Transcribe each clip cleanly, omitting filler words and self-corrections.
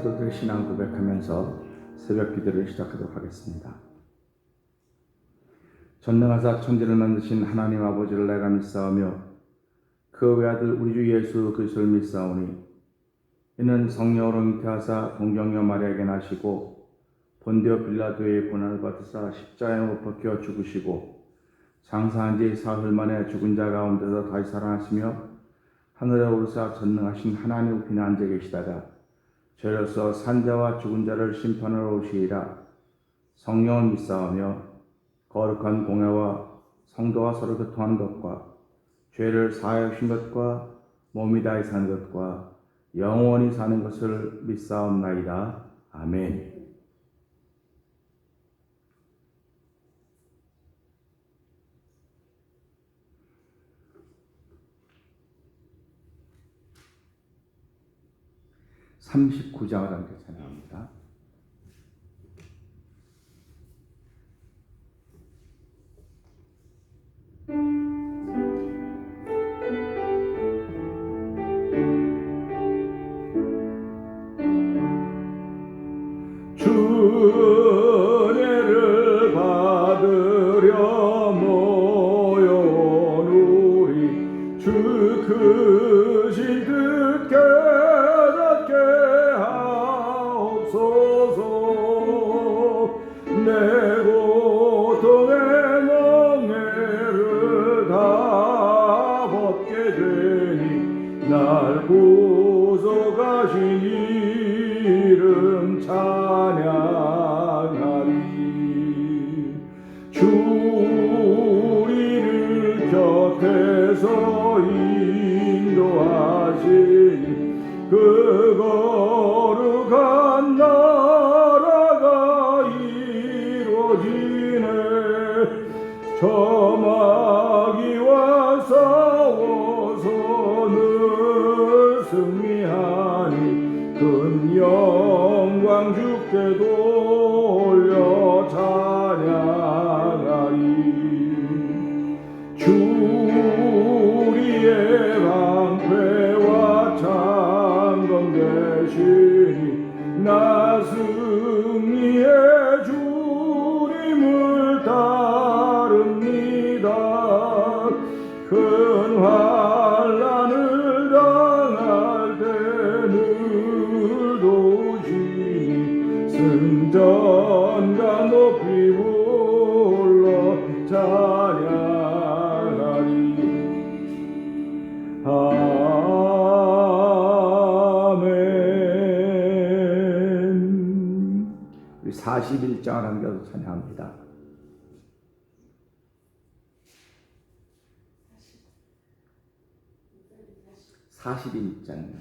사도들의 신앙 고백하면서 새벽 기도를 시작하도록 하겠습니다. 전능하사 천지를 만드신 하나님 아버지를 내가 믿사오며 그 외아들 우리 주 예수 그리스도를 믿사오니 이는 성령으로 잉태하사 동정녀 마리아에게 나시고 본디오 빌라도의 고난을 받으사 십자가에 못 박혀 죽으시고 장사한 지 사흘 만에 죽은 자 가운데서 다시 살아나시며 하늘에 오르사 전능하신 하나님 우편에 앉아 계시다가 저로서 산자와 죽은 자를 심판하러 오시리라. 성령을 믿사오며 거룩한 공회와 성도와 서로 교통하는 것과 죄를 사하여 주신 것과 몸이 다히 사는 것과 영원히 사는 것을 믿사옵나이다. 아멘. (39장을) 함께 찬양합니다. 주례를 받으려 모여온 우리 주 크신 뜻 깨닫게 하옵소서. 내 고통의 멍에를 다 벗게 되니 날 구속하신 이름 찬양하리. 주 우리를 곁에서 인도하시니 그 거룩한 나라가 이루어지네. 저 마귀와 싸워서는 승리하니 큰 영광 주께 돌려 찬양하리. 주 우리의 방패와 창검 되시니 나 승리의 주님을 따릅니다. 큰 환난을 당할 때 늘 도우시니 승전가 높이 불러 찬양하리. 아멘. 우리 41장을 함께 찬양합니다. 41장.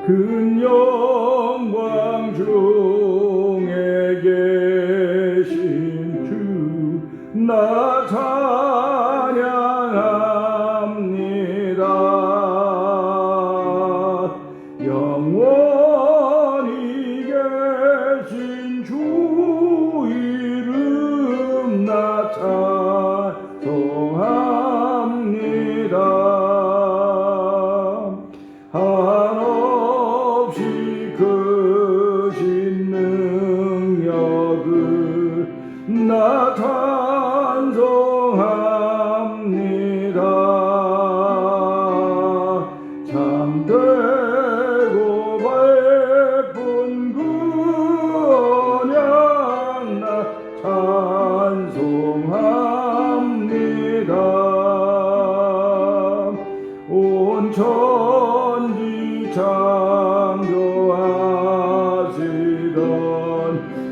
큰 영광 중에 계신 주 나 찬양합니다. 영원히 계신 주 이름 나 찬송합니다. 한없이 크신 능력을 나 찬송합니다. 참되고 밝은 그 언약 나 찬송합니다. 온 천지 창조하시던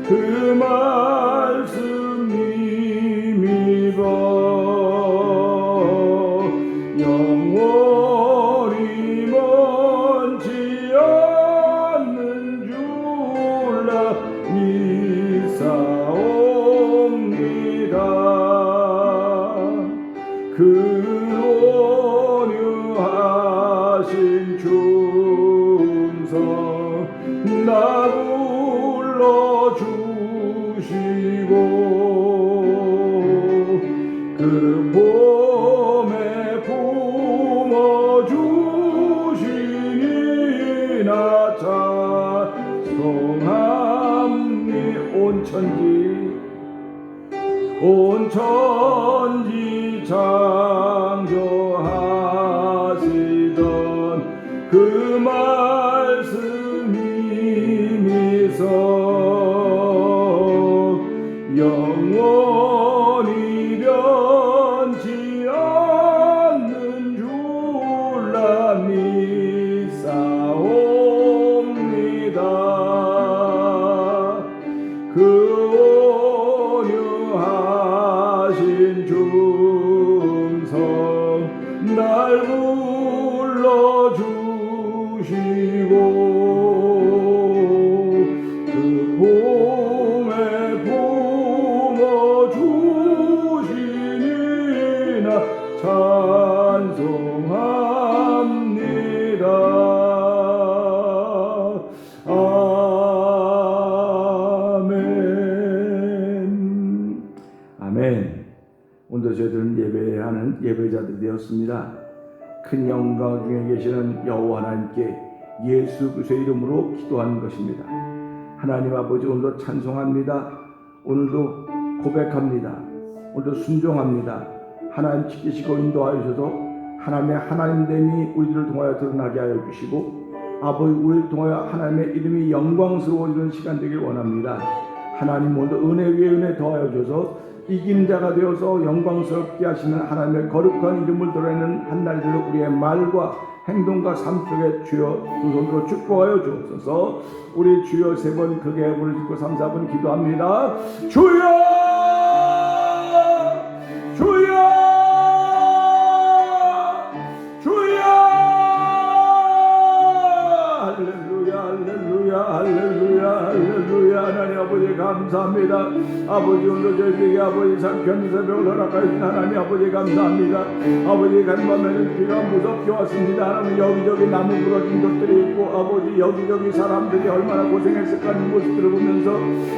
그 말씀 힘입어 영원히 먼지 않는 줄라 믿사옵니다. 그 온유하신 충성 나 불러주시고 그 봄에 품어주시니 나 찬송합니 온 천지 창조하시던 그 말씀이 미서 영원히 변치 않는 줄라 믿사옵니다. 그 온유하신 충성 날 불러주시고 그 봄에 품어주시니 나 찬송합니다. 아멘. 오늘도 저희들은 예배하는 예배자들이 되었습니다. 큰 영광 중에 계시는 여호와 하나님께 예수 그리스도의 이름으로 기도하는 것입니다. 하나님 아버지, 오늘도 찬송합니다. 오늘도 고백합니다. 오늘도 순종합니다. 하나님 지키시고 인도하여 주셔서 하나님의 하나님됨이 우리들을 통하여 드러나게 하여 주시고 아버지, 우리를 통하여 하나님의 이름이 영광스러워지는 시간 되길 원합니다. 하나님 오늘도 은혜 위에 은혜 더하여 주셔서 이긴 자가 되어서 영광스럽게 하시는 하나님의 거룩한 이름을 드러내는 한 날이 되도록 우리의 말과 행동과 삶 속에 주여 두 손으로 축복하여 주옵소서. 우리 주여 세 번 크게 부르짖고 3, 4분 기도합니다. 주여 주여 주여 할렐루야 할렐루야 할렐루야 할렐루야. 하나님 아버지 감사합니다. 아버지 오늘 저희에게 아버지 상쾌한 새벽을 허락하여 주신 하나님 아버지 감사합니다. 아버지 간밤에는 비가 무섭게 왔습니다. 하나님 여기저기 나무 부러진 것들이 있고 아버지 여기저기 사람들이 얼마나 고생했을까 하는 모습들을 보면서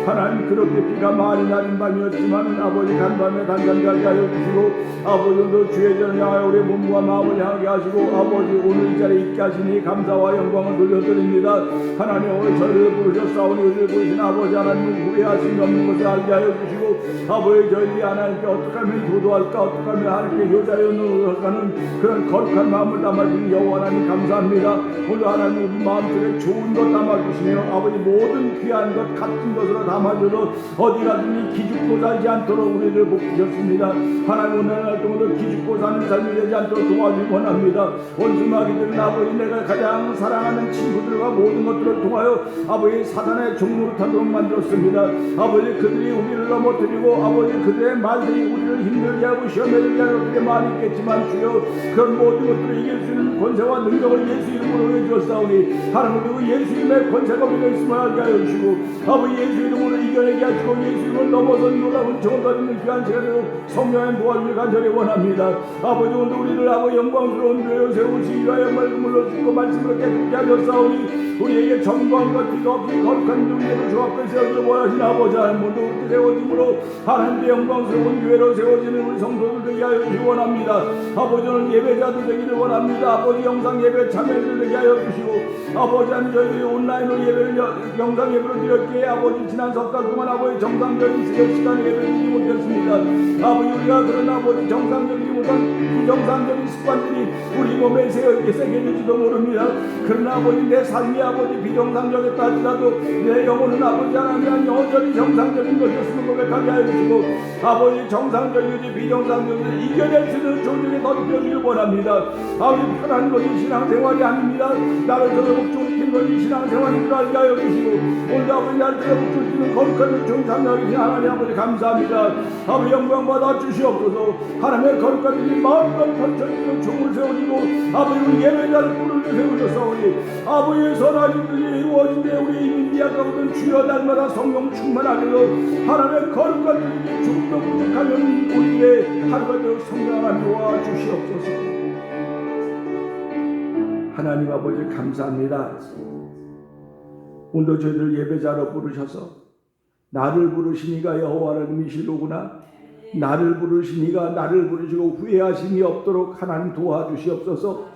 하나님 그렇게 비가 많이 나는 밤이었지만 아버지 간밤에 단잠자게 하여 주시고 아버지 오늘 주의 전을 향하여 우리 몸과 마음을 향하게 하시고 아버지 오늘 이 자리에 있게 하시니 감사와 영광을 돌려드립니다. 하나님 오늘 저희를 부르셨사오니 우리를 부르신 아버지 하나님 후회하심이 없는 것을 알게 하여 주시고 아버지 저희들이 하나님께 어떻게 하면 도도할까 어떻게 하면 하나님께 효자여 노력하는 그런 거룩한 마음을 담아주신 여호와 하나님 감사합니다. 오늘 하나님 우리 마음속에 좋은 것 담아주시며 아버지 모든 귀한 것 값진 것으로 담아줘서 어디 가든지 기죽고 살지 않도록 우리를 복주셨습니다. 하나님 오늘 날 동안도 기죽고 사는 삶이 되지 않도록 도와주기 원합니다. 원수마귀들은 아버지 내가 가장 사랑하는 친구들과 모든 것들을 통하여 아버지 사단의 종로를 타도록 만들었습니다. 아버지 그들이 우리를 넘어뜨리고 아버지 그들의 말들이 우리를 힘들게 하고 시험에 들게 하는 것들이 많이 있겠지만 주여 그런 모든 것들을 이길 수 있는 권세와 능력을 예수 이름으로 해주었사오니 하나님 그리고 예수 이름의 권세가 우리가 있음을 알게 하여 주시고 아버지 예수 이름으로 이겨내게 하시고 예수 이름을 넘어선 놀라운 정을 있는 귀한 시간으로 성령의 도와주길 간절히 원합니다. 아버지 오늘 우리를 아버지 영광스러운 교회로 세우시 위하여 말씀을 주시고 말씀을 깨끗게 하셨사오니 우리에게 정광과 뒤가 없이 거룩한 능력으로 주 앞에 세워주려 원하신 아버지 하나님도 우리 세워짐으로 하나님의 영광스러운 교회로 세워지는 우리 성도들 되게 하여 주시기 원합니다. 아버지 오늘 예배자들 되기를 원합니다. 아버지 영상 예배 참여들 되게 하여 주시고 아버지 하나님 저희들이 온라인으로 예배를 영상 예배를 드렸기에 아버지 지난 석 달 동안 아버지 정상적인 시간에 예배를 드리지 못했습니다. 아버지 우리가 그런 아버지 정상적이지 못한 부정상적인 습관들이 우리 몸에 새겨질지도 모릅니다. 그러나 아버지 내 삶이 아버지 비정상적이었다 할지라도 내 영혼은 아버지 하나님 여전히 정상적인 것이었음을 고백하게 하여 주시고 아버지 정상적이지 비정상적이지 이겨낼 수 있는 조직에 덧입혀주길 원합니다. 아버지 편한 것이 신앙생활이 아닙니다. 나를 저를 목적시키는 것이 신앙생활인 줄 알게 하여 주시고 오늘 아버지 나를 저를 목적시키는 거룩한 정상적이신 하나님 아버지 감사합니다. 아버지 영광 받아 주시옵소서. 하나님의 거룩한 일이 마음껏 펼쳐지는 종을 세우시고 아버지 우리 예배자를 뿔을 세우셨사오니 아버지의 선하신 뜻이 이루어진데 우리 인디아 가운데 주여 날마다 성령 충만하게 하나님의 거룩한 뜻이 조금 더 부족하면 우리의 하루가 되어 성령 하나님 도와주시옵소서. 하나님 아버지 감사합니다. 오늘도 저희들 예배자로 부르셔서 나를 부르시니가 여호와 하나님이시로구나. 나를 부르시니가 나를 부르시고 후회하심이 없도록 하나님 도와주시옵소서.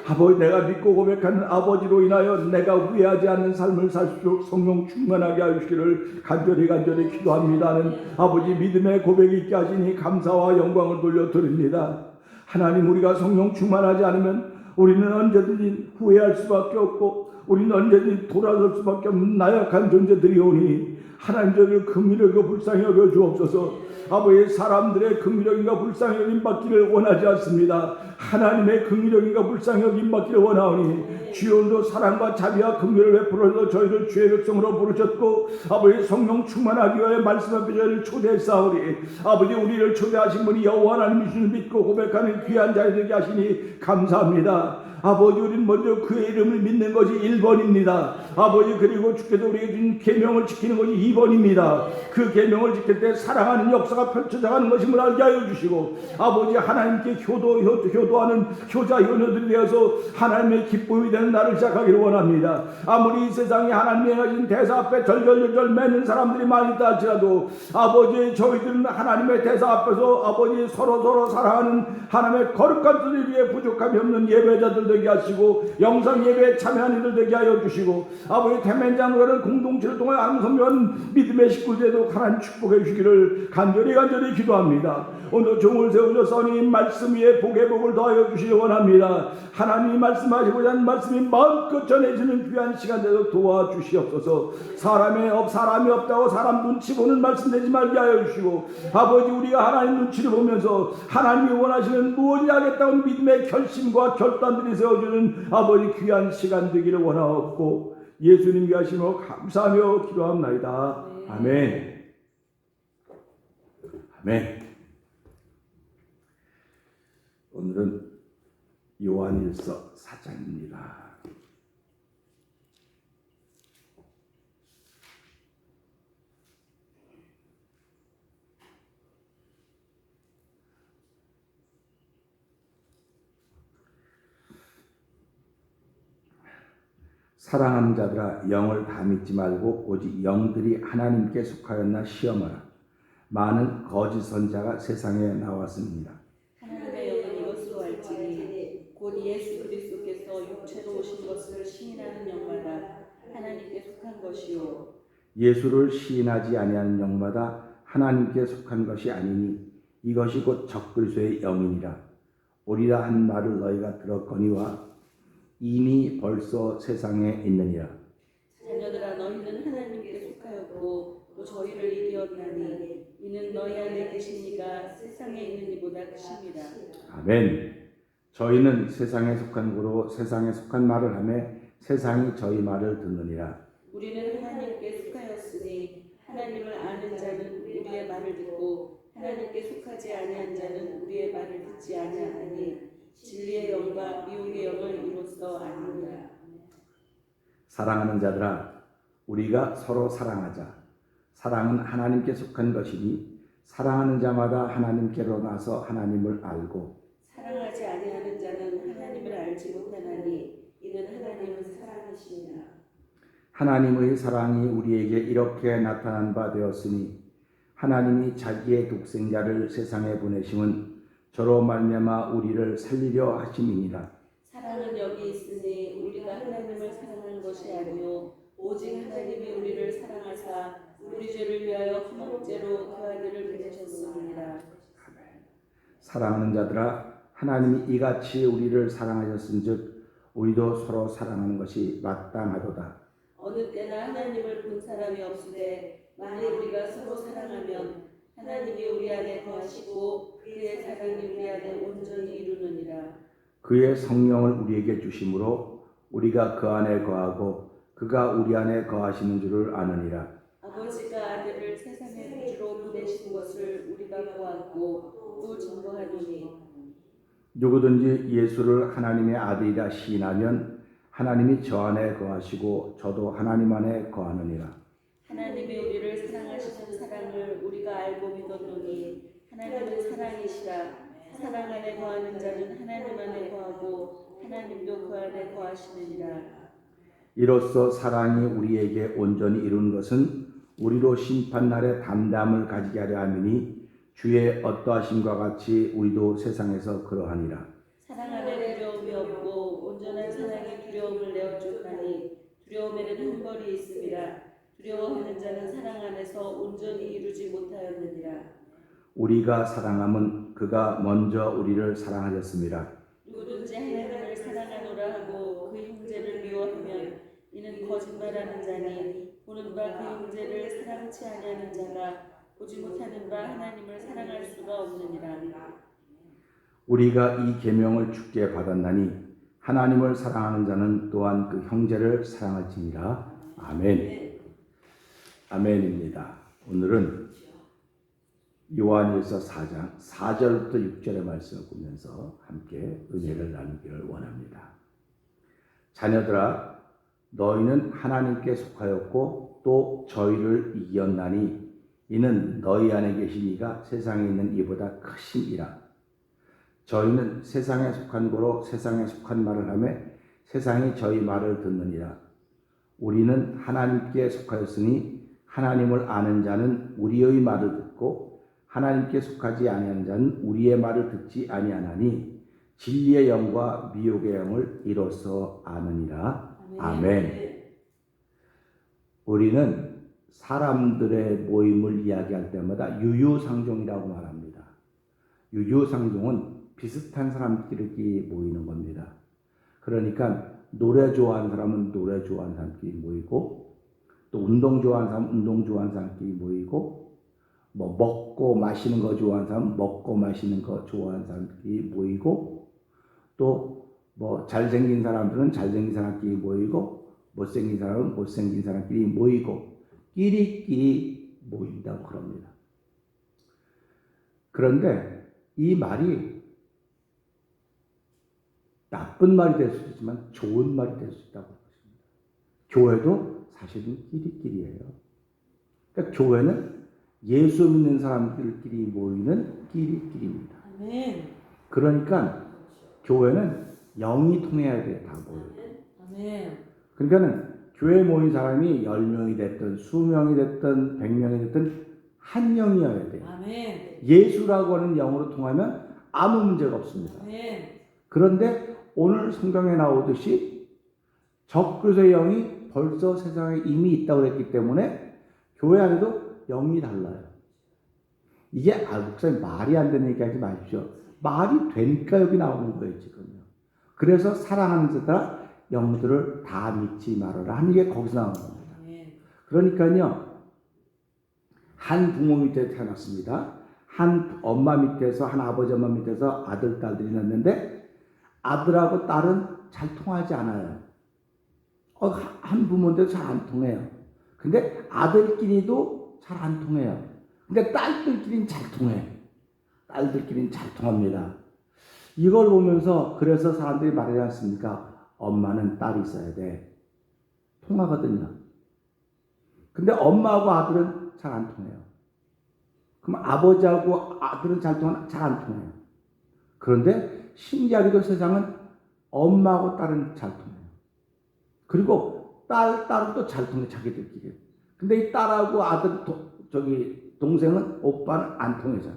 아버지 내가 믿고 고백하는 아버지로 인하여 내가 후회하지 않는 삶을 살수록 성령 충만하게 하시기를 간절히 기도합니다는 아버지 믿음의 고백이 있게 하시니 감사와 영광을 돌려드립니다. 하나님 우리가 성령 충만하지 않으면 우리는 언제든지 후회할 수밖에 없고 우리는 언제든지 돌아설 수밖에 없는 나약한 존재들이오니 하나님 저를 긍휼하고 불쌍히 여겨 주옵소서. 아버지 사람들의 긍휼형과 불쌍히 여김 받기를 원하지 않습니다. 하나님의 긍휼형과 불쌍히 여김 받기를 원하오니 주여도 사랑과 자비와 긍휼을 베풀어서 저희를 주의 백성으로 부르셨고 아버지 성령 충만하기 위하여 말씀 앞에 저희를 초대했사오니 아버지 우리를 초대하신 분이 여호와 하나님이시를 믿고 고백하는 귀한 자리 되게 하시니 감사합니다. 아버지 우리는 먼저 그의 이름을 믿는 것이 1번입니다. 아버지 그리고 주께서 우리에게 준 계명을 지키는 것이 2번입니다. 그 계명을 지킬 때 사랑하는 역사가 펼쳐져가는 것임을 알게 하여 주시고 아버지 하나님께 효도하는 효자 효녀들이 되어서 하나님의 기쁨이 되는 날을 시작하기를 원합니다. 아무리 이 세상에 하나님의 하신 대사 앞에 절절절절 매는 사람들이 많이 있다 할지라도 아버지 저희들은 하나님의 대사 앞에서 아버지 서로 사랑하는 하나님의 거룩한 뜻을 위해 부족함이 없는 예배자들 되게 하시고 영상 예배에 참여하는 이들 되게 하여 주시고 아버지 대면장로는 공동체를 통해 암송면 믿음의 식구들에도 하나님 축복해 주시기를 간절히 기도합니다. 오늘 종을 세우셨사오니 말씀 위에 복의 복을 더하여 주시기 원합니다. 하나님이 말씀하시고자 하는 말씀이 마음껏 전해지는 귀한 시간 되도록 도와주시옵소서. 사람이 없다고 사람 눈치 보는 말씀 되지 말게 하여 주시고 아버지 우리가 하나님 눈치를 보면서 하나님이 원하시는 무엇이 하겠다는 믿음의 결심과 결단들이 세워주는 아버지 귀한 시간 되기를 원하옵고 예수님께 하시며 감사하며 기도합나이다. 아멘. 아멘. 오늘은 요한일서 4장입니다. 사랑하는 자들아 영을 다 믿지 말고 오직 영들이 하나님께 속하였나 시험하라. 많은 거짓 선자가 세상에 나왔습니다. 하나님의 영은 이것으로 알지니 곧 예수 그리스도께서 육체로 오신 것을 시인하는 영마다 하나님께 속한 것이요 예수를 시인하지 아니하는 영마다 하나님께 속한 것이 아니니 이것이 곧 적그리스도의 영이니라. 오리라 한 말을 너희가 들었거니와 이미 벌써 세상에 있느니라. 자녀들아 너희는 하나님께 속하였고 또 저희를 이기었나니 이는 너희 안에 계신 이가 세상에 있는 이보다 크십니다. 아멘. 저희는 세상에 속한 고로 세상에 속한 말을 하며 세상이 저희 말을 듣느니라. 우리는 하나님께 속하였으니 하나님을 아는 자는 우리의 말을 듣고 하나님께 속하지 아니한 자는 우리의 말을 듣지 아니하니 진리의 영과 미혹의 영을 이로써 아느니라. 사랑하는 자들아 우리가 서로 사랑하자. 사랑은 하나님께 속한 것이니 사랑하는 자마다 하나님께로 나서 하나님을 알고 사랑하지 아니하는 자는 하나님을 알지 못하나니 이는 하나님은 사랑이시니라. 하나님의 사랑이 우리에게 이렇게 나타난 바 되었으니 하나님이 자기의 독생자를 세상에 보내심은 저로 말미암아 우리를 살리려 하심이니라. 사랑은 여기 있으니 우리가 하나님을 사랑한 것이 아니요 오직 하나님이 우리를 사랑하사 우리 죄를 위하여 화목제로 그 아들을 보내셨음이니라. 사랑하는 자들아 하나님이 이같이 우리를 사랑하셨은즉 우리도 서로 사랑하는 것이 마땅하도다. 어느 때나 하나님을 본 사람이 없으되 만일 우리가 서로 사랑하면 하나님이 우리 안에 거하시고 그의 사랑이 우리 안에 온전히 이루느니라. 그의 성령을 우리에게 주심으로 우리가 그 안에 거하고 그가 우리 안에 거하시는 줄을 아느니라. 아버지가 아들을 세상의 구주로 보내신 것을 우리가 보았고 또 증거하노니 누구든지 예수를 하나님의 아들이라 시인하면 하나님이 저 안에 거하시고 저도 하나님 안에 거하느니라. 하나님이 우리를 사랑하시는 사랑을 우리가 알고 믿었노니 하나님은 사랑이시라. 사랑 안에 거하는 자는 하나님 안에 거하고 하나님도 그 안에 거하시느니라. 이로써 사랑이 우리에게 온전히 이룬 것은 우리로 심판날에 담대함을 가지게 하려 함이니 주의 어떠하심과 같이 우리도 세상에서 그러하니라. 사랑 안에 두려움이 없고 온전한 사랑이 두려움을 내어쫓나니 두려움에는 형벌이 있음이라. 두려워하는 자는 사랑 안에서 온전히 이루지 못하였느니라. 우리가 사랑함은 그가 먼저 우리를 사랑하셨습니다. 누구든지 하나님을 사랑하노라 하고 그 형제를 미워하면 이는 거짓말하는 자니 보는 바 그 형제를 사랑치 아니하는 자가 보지 못하는 바 하나님을 사랑할 수가 없느니라. 우리가 이 계명을 주께 받았나니 하나님을 사랑하는 자는 또한 그 형제를 사랑할지니라. 아멘. 아멘입니다. 오늘은 요한일서 4장 4절부터 6절의 말씀을 보면서 함께 은혜를 나누기를 원합니다. 자녀들아, 너희는 하나님께 속하였고 또 저희를 이겼나니 이는 너희 안에 계신 이가 세상에 있는 이보다 크심이라. 저희는 세상에 속한 고로 세상에 속한 말을 하며 세상이 저희 말을 듣느니라. 우리는 하나님께 속하였으니 하나님을 아는 자는 우리의 말을 듣고 하나님께 속하지 아니하는 자는 우리의 말을 듣지 아니하나니 진리의 영과 미혹의 영을 이로써 아느니라. 아멘. 우리는 사람들의 모임을 이야기할 때마다 유유상종이라고 말합니다. 유유상종은 비슷한 사람끼리 모이는 겁니다. 그러니까 노래 좋아하는 사람은 노래 좋아하는 사람끼리 모이고 또 운동 좋아하는 사람은 운동 좋아하는 사람끼리 모이고 뭐 먹고 마시는 거 좋아하는 사람은 먹고 마시는 거 좋아하는 사람끼리 모이고 또 뭐 잘생긴 사람들은 잘생긴 사람끼리 모이고 못생긴 사람은 못생긴 사람끼리 모이고 끼리끼리 모인다고 그럽니다. 그런데 이 말이 나쁜 말이 될 수 있지만 좋은 말이 될 수 있다고 그렇습니다. 교회도 사실은 끼리끼리예요. 그러니까 교회는 예수 믿는 사람들끼리 모이는 끼리끼리입니다. 아멘. 그러니까 교회는 영이 통해야 돼, 다 모여요. 아멘. 그러니까는 교회에 모인 사람이 10명이 됐든 20명이 됐든 100명이 됐든 한 영이어야 돼요. 아멘. 예수라고 하는 영으로 통하면 아무 문제가 없습니다. 아멘. 그런데 오늘 성경에 나오듯이 적그리스도의 영이 벌써 세상에 이미 있다고 했기 때문에 교회 안에도 영이 달라요. 이게 목사님 말이 안 되는 얘기 하지 마십시오. 말이 되니까 여기 나오는 거예요, 지금요. 그래서 사랑하는 자들아 영들을 다 믿지 말아라 하는 게 거기서 나오는 겁니다. 그러니까요, 한 부모 밑에 태어났습니다. 한 엄마 밑에서, 한 아버지 엄마 밑에서 아들, 딸들이 났는데 아들하고 딸은 잘 통하지 않아요. 한 부모인데 잘 안 통해요. 근데 아들끼리도 잘 안 통해요. 근데 딸들끼리는 잘 통해요. 딸들끼리는 잘 통합니다. 이걸 보면서 그래서 사람들이 말하지 않습니까? 엄마는 딸이 있어야 돼. 통하거든요. 근데 엄마하고 아들은 잘 안 통해요. 그럼 아버지하고 아들은 잘 안 통해요. 그런데 신기하게도 세상은 엄마하고 딸은 잘 통해요. 그리고 딸은 또 잘 통해, 자기들끼리. 근데 이 딸하고 아들, 동생은, 오빠는 안 통해요.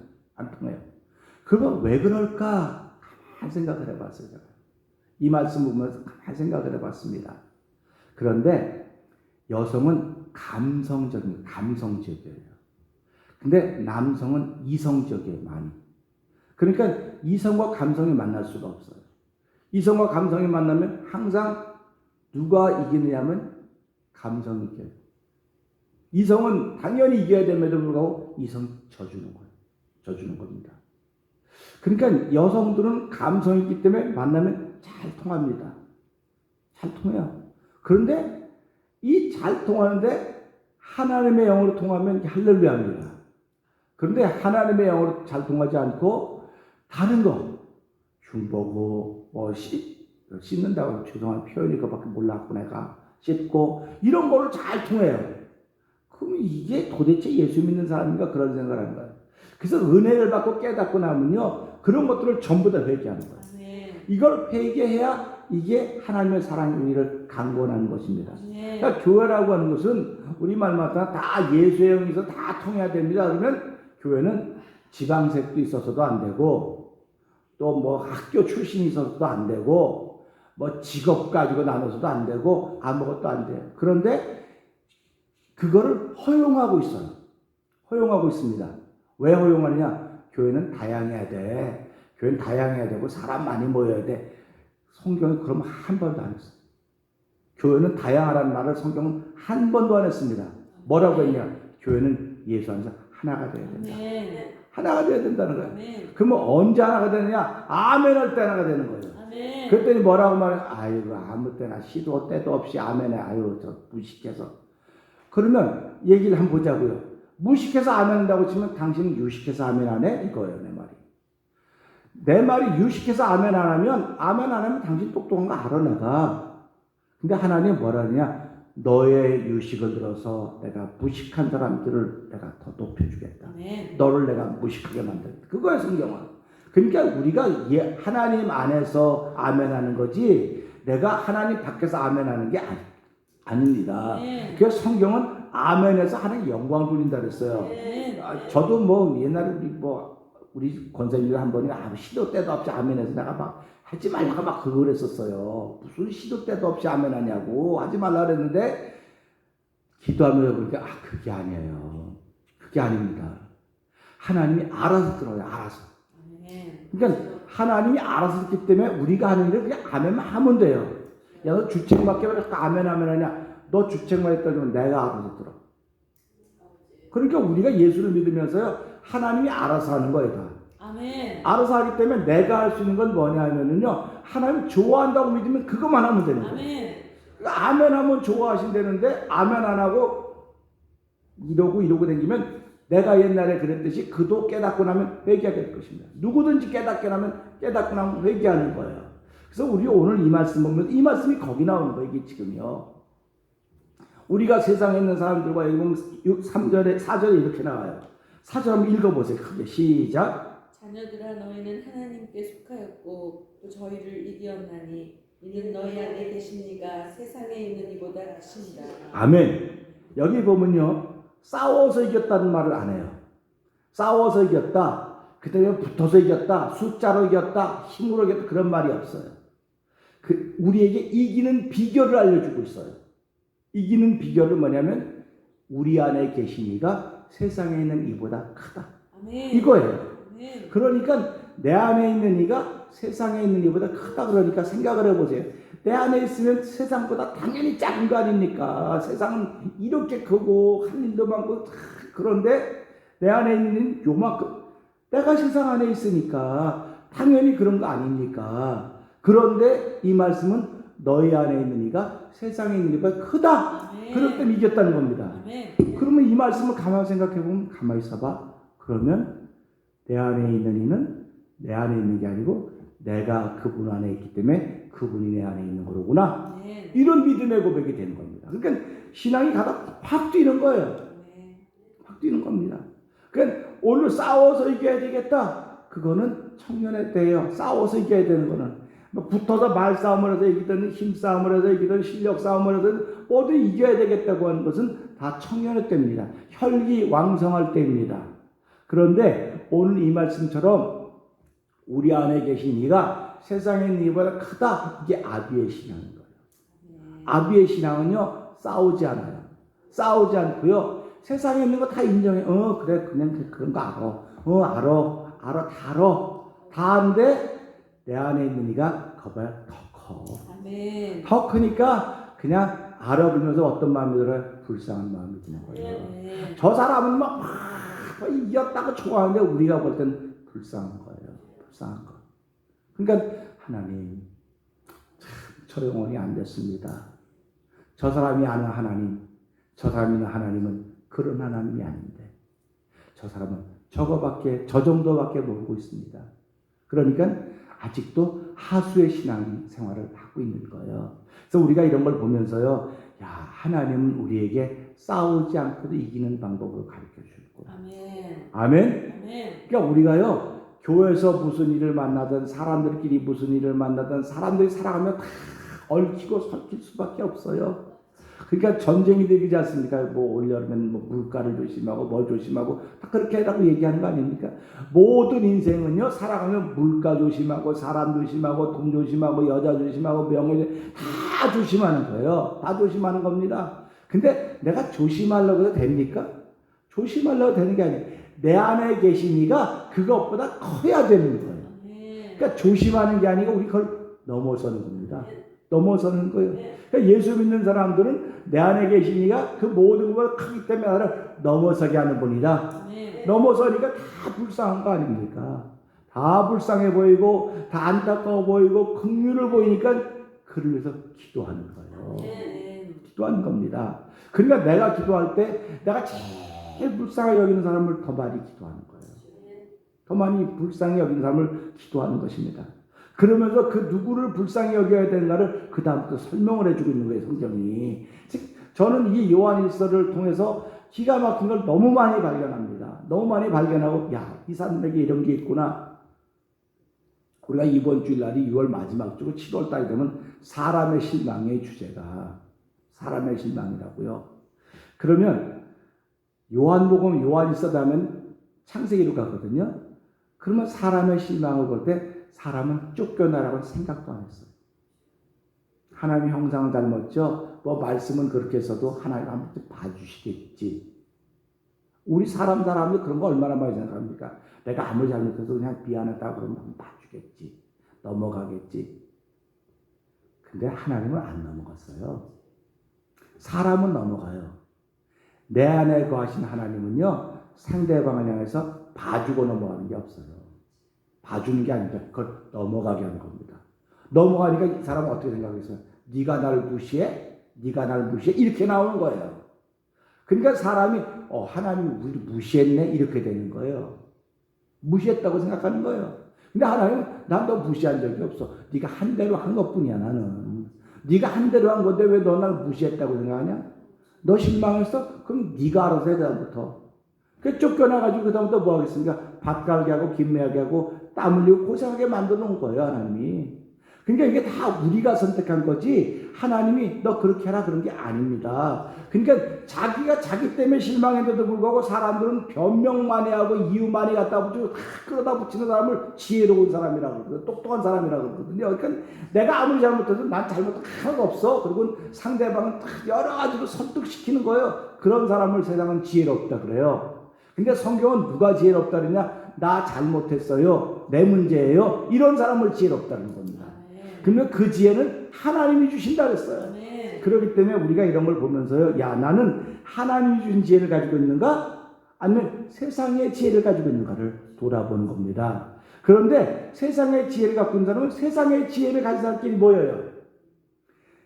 그러면 왜 그럴까? 가만히 생각을 해봤어요. 제가. 이 말씀 보면서 가만히 생각을 해봤습니다. 그런데 여성은 감성적이에요. 근데 남성은 이성적이에요, 많이. 그러니까 이성과 감성이 만날 수가 없어요. 이성과 감성이 만나면 항상 누가 이기느냐면 감성이 이겨요. 이성은 당연히 이겨야 됨에도 불구하고 이성이 져주는 겁니다. 그러니까 여성들은 감성이 있기 때문에 만나면 잘 통합니다. 잘 통해요. 그런데 이 잘 통하는데 하나님의 영으로 통하면 할렐루야입니다. 그런데 하나님의 영으로 잘 통하지 않고 다른 거, 중보고 씻는다고 죄송한 표현이 그밖에 몰랐고 내가 씻고 이런 거를 잘 통해요. 그럼 이게 도대체 예수 믿는 사람인가 그런 생각을 하는 거예요. 그래서 은혜를 받고 깨닫고 나면요 그런 것들을 전부 다 회개하는 거예요. 이걸 회개해야 이게 하나님의 사랑이 우리를 강권하는 것입니다. 그러니까 교회라고 하는 것은 우리말마다 다 예수의 영에서 다 통해야 됩니다. 그러면 교회는 지방색도 있어서도 안 되고 또 뭐 학교 출신이 있어서도 안 되고 뭐 직업 가지고 나눠서도 안 되고 아무것도 안 돼요. 그런데 그거를 허용하고 있어요. 허용하고 있습니다. 왜 허용하느냐? 교회는 다양해야 돼. 교회는 다양해야 되고 사람 많이 모여야 돼. 성경은 그럼 한 번도 안 했어요. 교회는 다양하라는 말을 성경은 한 번도 안 했습니다. 뭐라고 했냐? 교회는 예수 안에서 하나가 되어야 된다. 하나가 되어야 된다는 거예요. 그러면 언제 하나가 되느냐? 아멘 할 때 하나가 되는 거예요. 그랬더니 뭐라고 말해? 아이고 아무 때나 시도 때도 없이 아멘해. 아유 저 무식해서. 그러면 얘기를 한번 보자고요. 무식해서 아멘 한다고 치면 당신은 유식해서 아멘 안 해? 이거예요 내 말이. 내 말이 유식해서 아멘 안 하면 당신 똑똑한 거 알아 내가. 근데 하나님 뭐라 하냐? 너의 유식을 들어서 내가 무식한 사람들을 내가 더 높여주겠다. 너를 내가 무식하게 만들겠다. 그거예요 성경은. 그러니까 우리가 하나님 안에서 아멘하는 거지 내가 하나님 밖에서 아멘하는 게 아닙니다. 그래서 성경은 아멘에서 하나님 영광 돌린다 그랬어요. 저도 뭐 옛날에 우리 권사님이 한 번에 아무 시도 때도 없이 아멘해서 내가 막 하지 말라고 막 그걸 했었어요. 무슨 시도 때도 없이 아멘 하냐고 하지 말라 그랬는데 기도하면서 보니까 그게 아니에요. 그게 아닙니다. 하나님이 알아서 들어요. 알아서. 그러니까 하나님이 알아서 듣기 때문에 우리가 하는 일을 그냥 아멘만 하면 돼요. 야 너 주책밖에 왜 이렇게 아멘 하냐. 너 주책만 했다 그러면 내가 알아서 들어. 그러니까 우리가 예수를 믿으면서요 하나님이 알아서 하는 거예요 다. 아멘. 알아서 하기 때문에 내가 할 수 있는 건 뭐냐 하면은요 하나님 좋아한다고 믿으면 그것만 하면 되는 거예요. 아멘. 그러니까 아멘 하면 좋아하신다는데 아멘 안 하고 이러고 다니면 내가 옛날에 그랬듯이 그도 깨닫고 나면 회개하게 될 것입니다. 누구든지 깨닫고 나면 회개하는 거예요. 그래서 우리 오늘 이 말씀 보면 이 말씀이 거기 나오는 거예요. 이게 지금요. 우리가 세상에 있는 사람들과 읽으면 3절에 4절에 이렇게 나와요. 4절 한번 읽어보세요. 크게 시작. 자녀들아 너희는 하나님께 속하였고 또 저희를 이기었나니 이는 너희 안에 계신 이가 세상에 있는 이보다 크십니다. 아멘. 여기 보면요 싸워서 이겼다는 말을 안 해요. 싸워서 이겼다, 그다음에 붙어서 이겼다, 숫자로 이겼다, 힘으로 이겼다 그런 말이 없어요. 우리에게 이기는 비결을 알려주고 있어요. 이기는 비결은 뭐냐면 우리 안에 계신 이가 세상에 있는 이보다 크다. 아멘. 이거예요. 아멘. 그러니까 내 안에 있는 이가 세상에 있는 이보다 크다. 그러니까 생각을 해보세요. 내 안에 있으면 세상보다 당연히 작은 거 아닙니까? 세상은 이렇게 크고 할 일도 많고 그런데 내 안에 있는 요만큼 내가 세상 안에 있으니까 당연히 그런 거 아닙니까? 그런데 이 말씀은 너희 안에 있는 이가 세상에 있는 이보다 크다. 그럴 때 이겼다는 겁니다. 아멘. 그러면 이 말씀을 가만히 생각해보면 가만히 있어봐. 그러면 내 안에 있는 이는 내 안에 있는 게 아니고 내가 그분 안에 있기 때문에 그분이 내 안에 있는 거로구나. 아멘. 이런 믿음의 고백이 되는 겁니다. 그러니까 신앙이 가다 확 뛰는 거예요. 아멘. 확 뛰는 겁니다. 그러니까 오늘 싸워서 이겨야 되겠다. 그거는 청년의 때예요. 싸워서 이겨야 되는 거는. 붙어서 말싸움을 해서 이기든 힘싸움을 해서 이기든 실력싸움을 해서 모두 이겨야 되겠다고 하는 것은 다 청년의 때입니다. 혈기왕성할 때입니다. 그런데 오늘 이 말씀처럼 우리 안에 계신 이가 세상에 있는 이보다 크다. 이게 아비의 신앙인 거예요. 아비의 신앙은요 싸우지 않아요. 싸우지 않고요 세상에 있는 거 다 인정해. 그래 그냥 그런 거 알아. 다 아는데 내 안에 있는 이가 거봐야 더 커. 아멘. 더 크니까 그냥 알아보면서 어떤 마음이 들어요? 불쌍한 마음이 드는 거예요. 아멘. 저 사람은 막 이겼다고 좋아하는데 우리가 볼 때는 불쌍한 거예요. 불쌍한 거. 그러니까 하나님 저 영혼이 안 됐습니다. 저 사람이 아는 하나님, 저 사람이 아는 하나님은 그런 하나님이 아닌데 저 사람은 저 정도밖에 모르고 있습니다. 그러니까 아직도 하수의 신앙 생활을 하고 있는 거예요. 그래서 우리가 이런 걸 보면서요, 야, 하나님은 우리에게 싸우지 않고도 이기는 방법을 가르쳐 주고. 아멘. 아멘. 아멘. 그러니까 우리가요, 교회에서 무슨 일을 만나든 사람들끼리 무슨 일을 만나든 사람들이 살아가면 다 얽히고 설킬 수밖에 없어요. 그러니까 전쟁이 되지 않습니까? 뭐 올여름엔 뭐 물가를 조심하고 뭘 조심하고 다 그렇게 하라고 얘기하는 거 아닙니까? 모든 인생은요, 살아가면 물가 조심하고 사람 조심하고 돈 조심하고 여자 조심하고 명예 다 조심하는 거예요. 다 조심하는 겁니다. 근데 내가 조심하려고 해도 됩니까? 조심하려고 되는 게 아니에요. 내 안에 계신 이가 그것보다 커야 되는 거예요. 그러니까 조심하는 게 아니고 우리 그걸 넘어서는 겁니다. 넘어서는 거예요. 그러니까 예수 믿는 사람들은 내 안에 계신 이가 그 모든 것을 크기 때문에 나를 넘어서게 하는 분이다. 넘어서니까 다 불쌍한 거 아닙니까? 다 불쌍해 보이고 다 안타까워 보이고 긍휼을 보이니까 그를 위해서 기도하는 거예요. 기도하는 겁니다. 그러니까 내가 기도할 때 내가 제일 불쌍하게 여기는 사람을 더 많이 기도하는 거예요. 더 많이 불쌍히 여기는 사람을 기도하는 것입니다. 그러면서 그 누구를 불쌍히 여겨야 되는가를 그 다음부터 설명을 해주고 있는 거예요, 성경이. 즉, 저는 이 요한일서를 통해서 기가 막힌 걸 너무 많이 발견합니다. 너무 많이 발견하고, 야, 이 사람에게 이런 게 있구나. 우리가 이번 주일날이 6월 마지막 주고 7월 달이 되면 사람의 실망의 주제가 사람의 실망이라고요. 그러면 요한복음 요한일서 다음엔 창세기로 가거든요. 그러면 사람의 실망을 볼 때 사람은 쫓겨나라고 생각도 안 했어요. 하나님의 형상을 닮았죠. 뭐 말씀은 그렇게 해서도 하나님 한번 봐주시겠지. 우리 사람이 그런 거 얼마나 많이 생각합니까? 내가 아무리 잘못해도 그냥 미안하다 그러면 한번 봐주겠지. 넘어가겠지. 근데 하나님은 안 넘어갔어요. 사람은 넘어가요. 내 안에 거하신 하나님은요, 상대방을 향해서 봐주고 넘어가는 게 없어요. 봐주는 게 아니라 그걸 넘어가게 하는 겁니다. 넘어가니까 이 사람은 어떻게 생각했어요? 네가 나를 무시해? 네가 나를 무시해? 이렇게 나오는 거예요. 그러니까 사람이 하나님이 우리를 무시했네? 이렇게 되는 거예요. 무시했다고 생각하는 거예요. 근데 하나님은 난 너 무시한 적이 없어. 네가 한 대로 한 것뿐이야. 나는. 네가 한 대로 한 건데 왜 너 나를 무시했다고 생각하냐? 너 실망했어? 그럼 네가 알아서 해, 다음부터. 그 쫓겨나가지고 그 다음부터 뭐 하겠습니까? 밥 갈게 하고 김매하게 하고 땀 흘리고 고생하게 만들어 놓은 거예요, 하나님이. 그러니까 이게 다 우리가 선택한 거지 하나님이 너 그렇게 해라 그런 게 아닙니다. 그러니까 자기가 자기 때문에 실망했는데도 불구하고 사람들은 변명 많이 하고 이유 많이 갖다 붙이고 다 끌어다 붙이는 사람을 지혜로운 사람이라고 그러거든요. 똑똑한 사람이라고 그러거든요. 그러니까 내가 아무리 잘못해도 난 잘못한 하나도 없어. 그리고 상대방은 여러 가지로 설득시키는 거예요. 그런 사람을 세상은 지혜롭다 그래요. 근데 성경은 누가 지혜롭다 그러냐? 나 잘못했어요. 내 문제예요. 이런 사람을 지혜롭다는 겁니다. 그러면 그 지혜는 하나님이 주신다 그랬어요. 그렇기 때문에 우리가 이런 걸 보면서요, 야, 나는 하나님이 주신 지혜를 가지고 있는가? 아니면 세상의 지혜를 가지고 있는가를 돌아보는 겁니다. 그런데 세상의 지혜를 갖고 있는 사람은 세상의 지혜를 가진 사람끼리 모여요.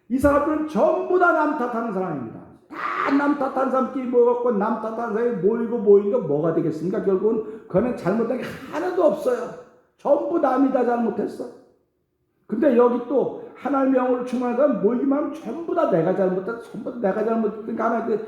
이 사람들은 전부 다 남 탓하는 사람입니다. 다 남 탓하는 사람끼리 모여갖고 남 탓하는 사람이 모이니까 뭐가 되겠습니까? 결국은 그거는 잘못한 게 하나도 없어요. 전부 남이 다 잘못했어. 근데 여기 또 하나님의 영으로 충만한 사람 모이기만 하면 전부 다 내가 잘못했다. 전부 다 내가 잘못했으니까 하나님께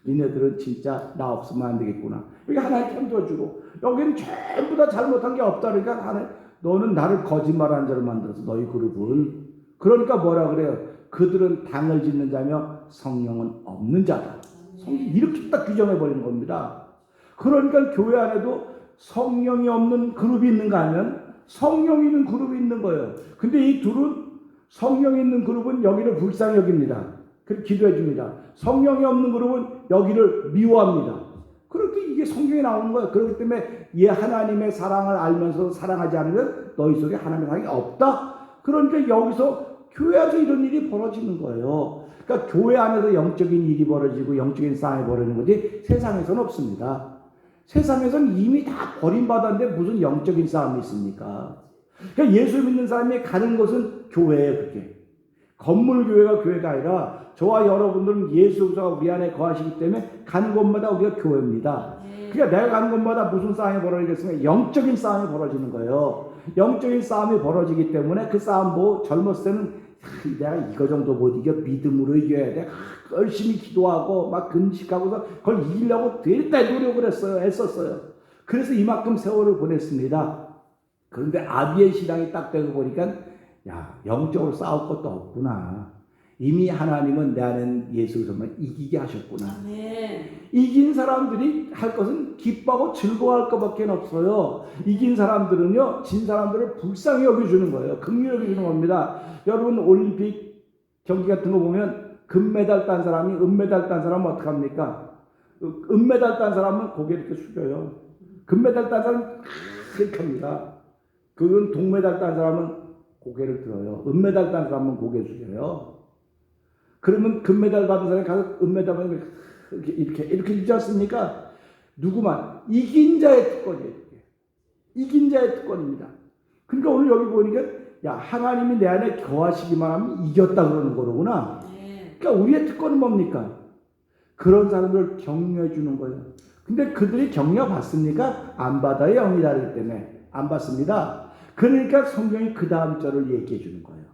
니네들은 진짜 나 없으면 안 되겠구나. 여기 하나님 편들어주고 여기는 전부 다 잘못한 게 없다. 그러니까 하나님 너는 나를 거짓말하는 자로 만들어서 너희 그룹은. 그러니까 뭐라 그래요? 그들은 당을 짓는 자며 성령은 없는 자다. 성경이 이렇게 딱 규정해버리는 겁니다. 그러니까 교회 안에도 성령이 없는 그룹이 있는가 하면 성령이 있는 그룹이 있는 거예요. 근데 이 둘은 성령이 있는 그룹은 여기를 불쌍히 여깁니다. 그렇게 기도해 줍니다. 성령이 없는 그룹은 여기를 미워합니다. 그렇게 이게 성경에 나오는 거예요. 그렇기 때문에 이 하나님의 사랑을 알면서 사랑하지 않으면 너희 속에 하나님의 사랑이 없다. 그러니까 여기서 교회 안에서 이런 일이 벌어지는 거예요. 그러니까 교회 안에서 영적인 일이 벌어지고 영적인 싸움이 벌어지는 거지 세상에서는 없습니다. 세상에서는 이미 다 버림받았는데 무슨 영적인 싸움이 있습니까? 그러니까 예수 믿는 사람이 가는 곳은 교회예요. 그게 건물 교회가 교회가 아니라 저와 여러분들은 예수 그리스도가 우리 안에 거하시기 때문에 가는 곳마다 우리가 교회입니다. 그러니까 내가 가는 곳마다 무슨 싸움이 벌어지겠습니까? 영적인 싸움이 벌어지는 거예요. 영적인 싸움이 벌어지기 때문에 그 싸움 뭐 젊었을 때는 내가 이거 정도 못 이겨 믿음으로 이겨야 돼. 열심히 기도하고 막 금식하고서 그걸 이기려고 대대 노력을 했어요. 애썼어요. 그래서 이만큼 세월을 보냈습니다. 그런데 아비의 신앙이 딱 되고 보니까 야, 영적으로 싸울 것도 없구나. 이미 하나님은 내 안에 예수 그리스도만 이기게 하셨구나. 아멘. 이긴 사람들이 할 것은 기뻐하고 즐거워할 것밖에 없어요. 이긴 사람들은요, 진 사람들을 불쌍히 여겨주는 거예요. 긍휼히 여겨주는 겁니다. 여러분 올림픽 경기 같은 거 보면 금메달 딴 사람이 은메달 딴 사람은 어떻게 합니까? 은메달 딴 사람은 고개 이렇게 숙여요. 금메달 딴 사람은 이렇게 합니다. 그건 동메달 딴 사람은 고개를 들어요. 은메달 딴 사람은 고개 숙여요. 그러면 금메달 받은 사람이 가서 은메달 받는 이렇게 있지 않습니까? 누구만 이긴 자의 특권이에요. 이긴 자의 특권입니다. 그러니까 오늘 여기 보니까 야, 하나님이 내 안에 거하시기만 하면 이겼다 그러는 거로구나. 그러니까 우리의 특권은 뭡니까? 그런 사람들을 격려해 주는 거예요. 근데 그들이 격려 받습니까? 안 받아요. 영이 다르기 때문에 안 받습니다. 그러니까 성경이 그 다음 절을 얘기해 주는 거예요.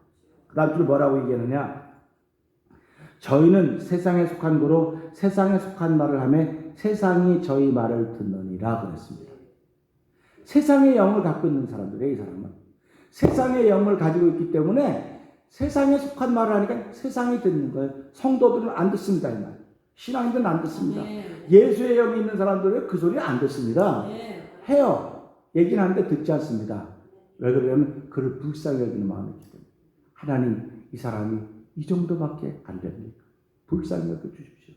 그 다음 절 뭐라고 얘기하느냐? 저희는 세상에 속한 거로 세상에 속한 말을 하며 세상이 저희 말을 듣느니라 그랬습니다. 세상의 영을 갖고 있는 사람들이에요. 이 사람은 세상의 영을 가지고 있기 때문에 세상에 속한 말을 하니까 세상이 듣는 거예요. 성도들은 안 듣습니다. 이 말. 신앙인들은 안 듣습니다. 예수의 영이 있는 사람들은 그 소리 안 듣습니다. 해요. 얘기는 하는데 듣지 않습니다. 왜 그러냐면 그를 불쌍히 여기는 마음이 있기 때문에. 하나님, 이 사람이 이 정도밖에 안 됩니까? 불쌍히 여겨주십시오.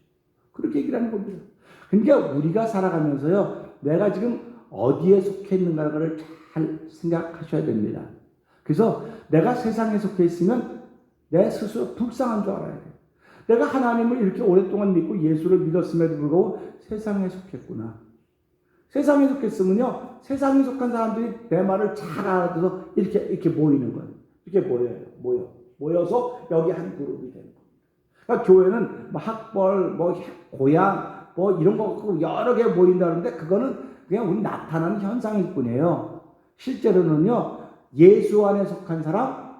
그렇게 얘기를 하는 겁니다. 그러니까 우리가 살아가면서요, 내가 지금 어디에 속해 있는가를 잘 생각하셔야 됩니다. 그래서 내가 세상에 속해 있으면 내 스스로 불쌍한 줄 알아야 돼요. 내가 하나님을 이렇게 오랫동안 믿고 예수를 믿었음에도 불구하고 세상에 속했구나. 세상에 속했으면요, 세상에 속한 사람들이 내 말을 잘 알아들어서 이렇게 모이는 거예요. 이렇게 모여서 여기 한 그룹이 되는 겁니다. 그러니까 교회는 뭐 학벌, 뭐 고향, 뭐 이런 거 갖고 여러 개 모인다는데 그거는 그냥 우리 나타나는 현상일 뿐이에요. 실제로는요, 예수 안에 속한 사람,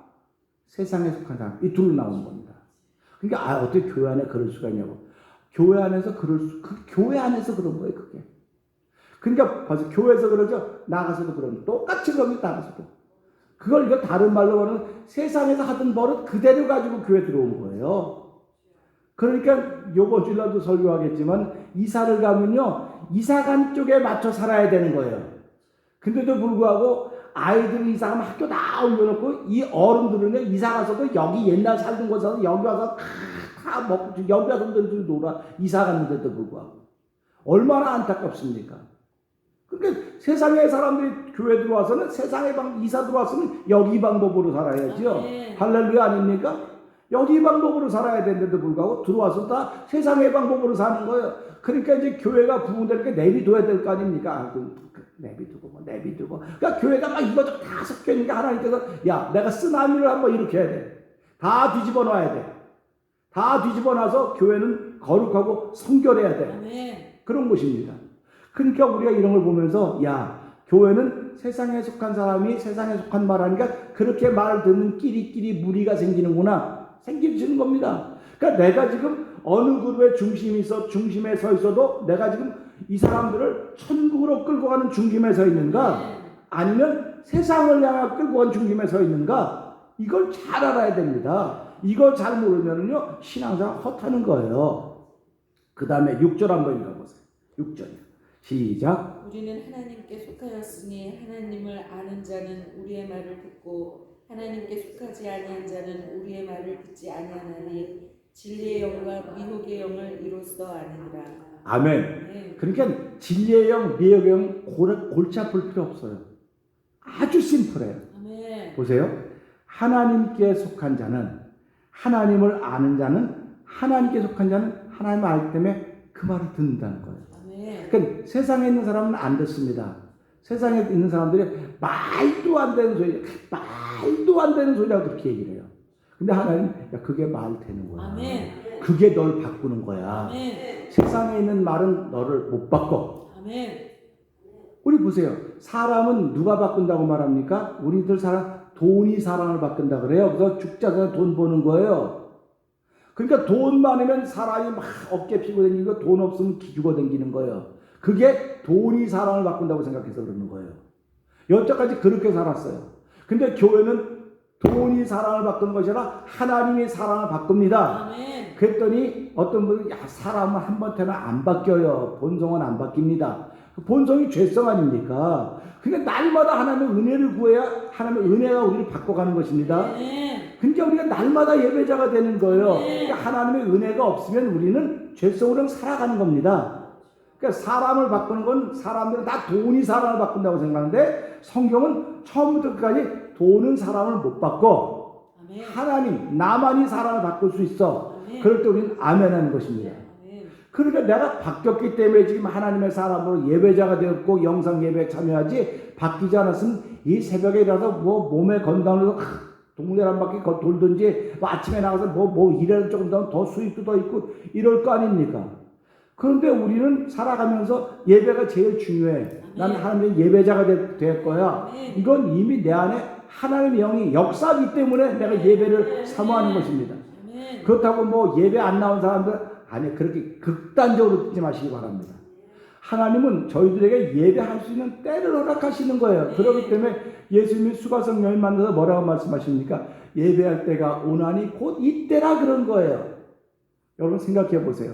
세상에 속한 사람, 이 둘로 나오는 겁니다. 그러니까 어떻게 교회 안에 그럴 수가 있냐고. 교회 안에서 교회 안에서 그런 거예요, 그게. 그러니까 벌써 교회에서 그러죠. 나가서도 그런 똑같이 그럽니다. 나가서도. 그걸 이거 다른 말로 하면 세상에서 하던 버릇 그대로 가지고 교회 들어온 거예요. 그러니까 요번 주일날도 설교하겠지만 이사를 가면요, 이사간 쪽에 맞춰 살아야 되는 거예요. 근데도 불구하고 아이들이 이사 가면 학교 다 올려놓고 이 어른들은 이사 가서도 여기 옛날 살던 곳에서 여기 와서 다 먹고 여기 와서 놀아 이사 갔는데도 불구하고 얼마나 안타깝습니까? 그러니까 세상의 사람들이 교회 들어와서는 세상의 이사 들어왔으면 여기 방법으로 살아야죠. 할렐루야 아닙니까? 여기 방법으로 살아야 되는데도 불구하고 들어와서 다 세상의 방법으로 사는 거예요. 그러니까 이제 교회가 부흥되니까 내비둬야 될 거 아닙니까? 내비두고. 그러니까 교회가 막 이것저것 다 섞여 있는 게 하나님께서 야, 내가 쓰나미를 한번 일으켜야 돼. 다 뒤집어 놔야 돼. 다 뒤집어 놔서 교회는 거룩하고 성결해야 돼. 그런 것입니다. 그러니까 우리가 이런 걸 보면서 야, 교회는 세상에 속한 사람이 세상에 속한 말 하니까 그렇게 말 듣는 끼리끼리 무리가 생기는 겁니다. 그러니까 내가 지금 어느 그룹의 중심에 서 있어도 내가 지금 이 사람들을 천국으로 끌고 가는 중심에 서 있는가 아니면 세상을 향해 끌고 가는 중심에 서 있는가 이걸 잘 알아야 됩니다. 이걸 잘 모르면요 신앙생활 헛하는 거예요. 그 다음에 6절 한번 읽어보세요. 6절이요. 시작. 우리는 하나님께 속하였으니 하나님을 아는 자는 우리의 말을 듣고 하나님께 속하지 아니한 자는 우리의 말을 듣지 아니하나니 진리의 영과 미혹의 영을 이로써 아느니라. 아멘. 네. 그러니까 진리의 영, 미혹의 영 골치 아플 필요 없어요. 아주 심플해요. 아멘. 보세요. 하나님께 속한 자는 하나님을 아는 자는 하나님께 속한 자는 하나님을 알기 때문에 그 말을 듣는다는 거예요. 그러니까 세상에 있는 사람은 안 듣습니다. 세상에 있는 사람들이 말도 안 되는 소리라고 그렇게 얘기를 해요. 근데 하나님, 야, 그게 말 되는 거야. 아멘. 그게 널 바꾸는 거야. 아멘. 세상에 있는 말은 너를 못 바꿔. 아멘. 우리 보세요. 사람은 누가 바꾼다고 말합니까? 우리들 사람 돈이 사람을 바꾼다 그래요. 그래서 죽자 전에 돈 버는 거예요. 그러니까 돈 많으면 사람이 막 어깨 피고 다니고 돈 없으면 기죽어 다니는 거예요. 그게 돈이 사람을 바꾼다고 생각해서 그러는 거예요. 여태까지 그렇게 살았어요. 근데 교회는 돈이 사람을 바꾸는 것이 아니라 하나님이 사람을 바꿉니다. 아멘. 그랬더니 어떤 분은 사람은 한 번때는 안 바뀌어요. 본성은 안 바뀝니다. 본성이 죄성 아닙니까? 그러니까 날마다 하나님의 은혜를 구해야 하나님의 은혜가 우리를 바꿔가는 것입니다. 아멘. 그러니까 우리가 날마다 예배자가 되는 거예요. 네. 그러니까 하나님의 은혜가 없으면 우리는 죄성으로 살아가는 겁니다. 그러니까 사람을 바꾸는 건 사람들은 다 돈이 사람을 바꾼다고 생각하는데 성경은 처음부터 끝까지 돈은 사람을 못 바꿔. 아멘. 하나님, 나만이 사람을 바꿀 수 있어. 아멘. 그럴 때 우리는 아멘하는 것입니다. 아멘. 그러니까 내가 바뀌었기 때문에 지금 하나님의 사람으로 예배자가 되었고 영상 예배에 참여하지, 바뀌지 않았으면 이 새벽에 일어나서 뭐 몸에 건강을 동네 한 바퀴 돌든지 뭐 아침에 나가서 뭐 일하는 조금 더 수입도 더 있고 이럴 거 아닙니까? 그런데 우리는 살아가면서 예배가 제일 중요해. 나는 하나님의 예배자가 될 거야. 이건 이미 내 안에 하나님의 영이 역사하기 때문에 내가 예배를 사모하는 것입니다. 아멘. 그렇다고 뭐 예배 안 나온 사람들 아니 그렇게 극단적으로 듣지 마시기 바랍니다. 하나님은 저희들에게 예배할 수 있는 때를 허락하시는 거예요. 그렇기 때문에 예수님이 수가성 여인 만나서 뭐라고 말씀하십니까? 예배할 때가 오나니 곧 이때라 그런 거예요. 여러분 생각해 보세요.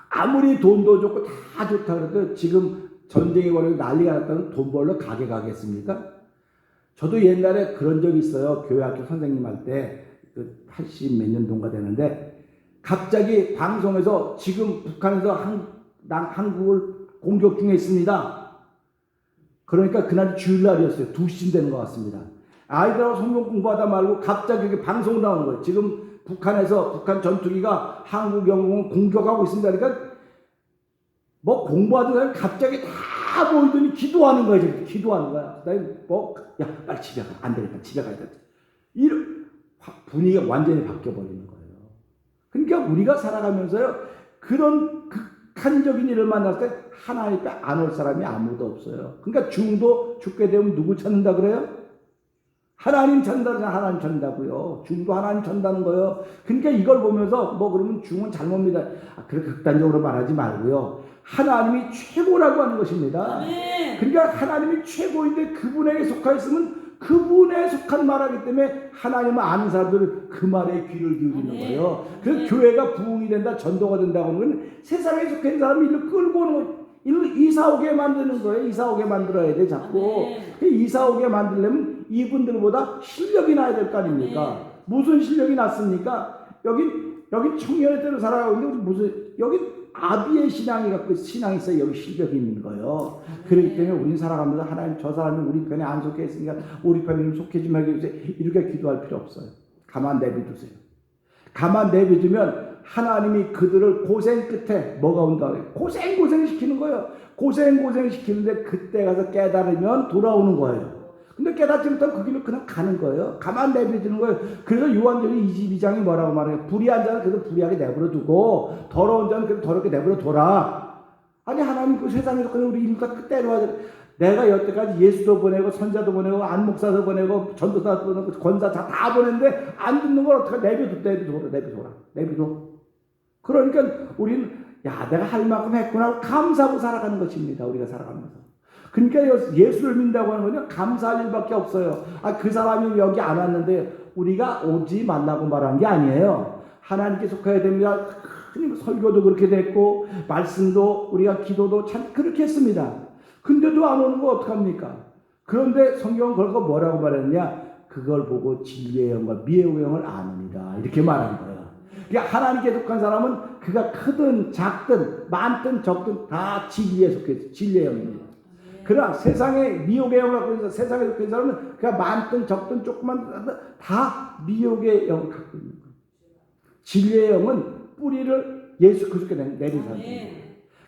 아무리 돈도 좋고 다 좋다 그래도 지금 전쟁이 벌어지고 난리가 났다면 돈 벌러 가게 가겠습니까? 저도 옛날에 그런 적이 있어요. 교회학교 선생님 할 때 80 몇 년도인가 되는데 갑자기 방송에서 지금 북한에서 한국을 공격 중에 있습니다. 그러니까 그날이 주일날이었어요. 2시쯤 되는 것 같습니다. 아이들하고 성경 공부하다 말고 갑자기 이렇게 방송 나오는 거예요. 지금 북한에서 북한 전투기가 한국 영공을 공격하고 있습니다. 그러니까 뭐 공부하던 사람이 갑자기 다 모이더니 기도하는 거예요. 지금 기도하는 거야. 그다음에 야 빨리 집에 가. 안 되겠다. 집에 가야 돼. 이런 분위기가 완전히 바뀌어 버리는 거예요. 그러니까 우리가 살아가면서요 그런 극한적인 일을 만날 때 하나님 앞에 안 올 사람이 아무도 없어요. 그러니까 중도 죽게 되면 누구 찾는다 그래요? 하나님 찾는다는 하나님 찾는다고요. 중도 하나님 찾는다는 거예요. 그러니까 이걸 보면서 뭐 그러면 중은 잘못입니다. 그렇게 극단적으로 말하지 말고요. 하나님이 최고라고 하는 것입니다. 아멘. 그러니까 하나님이 최고인데 그분에게 속하였으면 그분에 속한 말하기 때문에 하나님을 아는 사람들은 그 말에 귀를 기울이는 거예요. 그래서 교회가 부흥이 된다, 전도가 된다고 하는 건 세상에 속해 있는 사람이 이를 끌고 오는 거예요. 이를 이사 오게 만드는 거예요. 이사 오게 만들어야 돼, 자꾸. 이사 오게 만들려면 이분들보다 실력이 나야 될 거 아닙니까? 무슨 실력이 났습니까? 여긴 청년의 때로 살아가고 있는데 여긴 아비의 신앙이 있어요. 여기 실력이 있는 거예요. 그렇기 때문에 우리는 살아가면서 하나님 저 사람이 우리 편에 안 속해 있으니까 우리 편에 속해 좀 해주세요. 이렇게 기도할 필요 없어요. 가만 내비두세요. 가만 내비두면 하나님이 그들을 고생 끝에 뭐가 온다 그래요? 고생 시키는 거예요. 고생 시키는데 그때 가서 깨달으면 돌아오는 거예요. 근데 깨닫지 못하면 그 길로 그냥 가는 거예요. 가만 내비두는 거예요. 그래서 요한복음 22장이 뭐라고 말해요? 불의한 자는 그래도 불의하게 내버려 두고 더러운 자는 그래도 더럽게 내버려 둬라. 아니 하나님 그 세상에서 그냥 우리 인류가 끝대로 하자. 내가 여태까지 예수도 보내고 선자도 보내고 안목사도 보내고 전도사도 보내고 권사 다 보냈는데 안 듣는 걸 어떻게 내비둬. 그러니까 우리는 내가 할 만큼 했구나 감사하고 살아가는 것입니다. 우리가 살아가면서. 그러니까 예수를 믿는다고 하는 거는 감사할 일밖에 없어요. 그 사람이 여기 안 왔는데 우리가 오지 말라고 말한 게 아니에요. 하나님께 속해야 됩니다. 설교도 그렇게 됐고 말씀도 우리가 기도도 참 그렇게 했습니다. 근데도 안 오는 거 어떡합니까? 그런데 성경은 그걸 뭐라고 말했느냐? 그걸 보고 진리의 영과 미혹의 영을 아느니라 이렇게 말한 거예요. 그러니까 하나님께 속한 사람은 그가 크든 작든 많든 적든 다 진리에 속해 진리의 영입니다. 그러나 세상에 미혹의 영을 갖고 있는 세상에 속해 있는 사람은 그가 많든 적든 조그만 다 미혹의 영을 갖고 있는 거예요. 진리의 영은 뿌리를 예수 그리스도께 내린 사람입니다.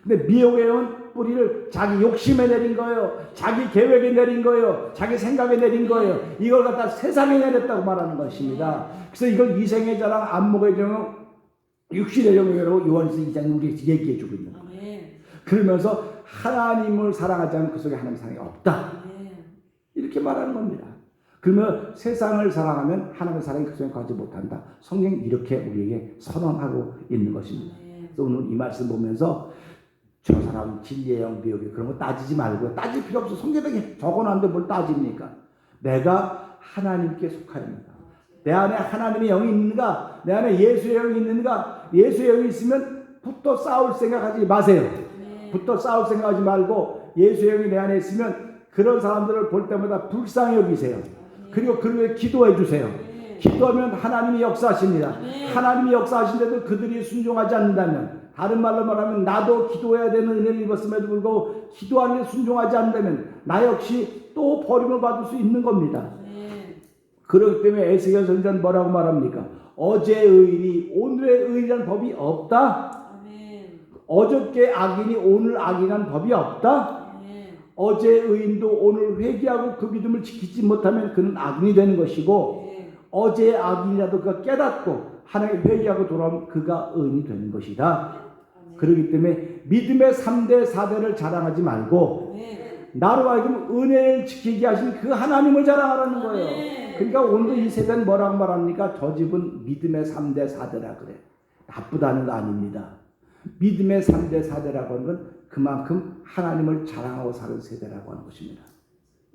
근데 미혹의 영은 뿌리를 자기 욕심에 내린 거예요. 자기 계획에 내린 거예요. 자기 생각에 내린 거예요. 이걸 갖다 세상에 내렸다고 말하는 것입니다. 그래서 이걸 이생의 자랑, 안목의 자랑, 육신의 영이라고 요한일서 2장에 우리에게 얘기해 주고 있는 거예요. 그러면서 하나님을 사랑하지 않으면 그 속에 하나님 사랑이 없다. 이렇게 말하는 겁니다. 그러면 세상을 사랑하면 하나님의 사랑이 그 속에 가지 못한다. 성경이 이렇게 우리에게 선언하고 있는 것입니다. 그래서 오늘 이 말씀 보면서 저 사람 진리의 영 미혹이 그런 거 따지지 말고, 따질 필요 없어. 성경에 적어놨는데 뭘 따집니까? 내가 하나님께 속하입니다. 내 안에 하나님의 영이 있는가? 내 안에 예수의 영이 있는가? 예수의 영이 있으면 붙어 싸울 생각하지 마세요. 붙어 싸울 생각하지 말고 예수의 영이 내 안에 있으면 그런 사람들을 볼 때마다 불쌍히 여기세요. 그리고 그를 기도해 주세요. 기도하면 하나님이 역사하십니다. 하나님이 역사하신데도 그들이 순종하지 않는다면, 다른 말로 말하면 나도 기도해야 되는 은혜를 입었음에도 불구하고 기도하는데 순종하지 않는다면 나 역시 또 버림을 받을 수 있는 겁니다. 그렇기 때문에 에스겔 선지자는 뭐라고 말합니까? 어제의 의인이 오늘의 의인이라는 법이 없다. 어저께 악인이 오늘 악인이라는 법이 없다. 어제의 의인도 오늘 회개하고 그 믿음을 지키지 못하면 그는 악인이 되는 것이고, 어제의 악인이라도 그가 깨닫고 하나님께 회개하고 돌아오면 그가 의인이 되는 것이다. 그렇기 때문에 믿음의 3대 4대를 자랑하지 말고 나로 하여금 은혜를 지키게 하신 그 하나님을 자랑하라는 거예요. 그러니까 오늘 이 세대는 뭐라고 말합니까? 저 집은 믿음의 3대 4대라 그래. 나쁘다는 거 아닙니다. 믿음의 3대 4대라고 하는 건 그만큼 하나님을 자랑하고 사는 세대라고 하는 것입니다.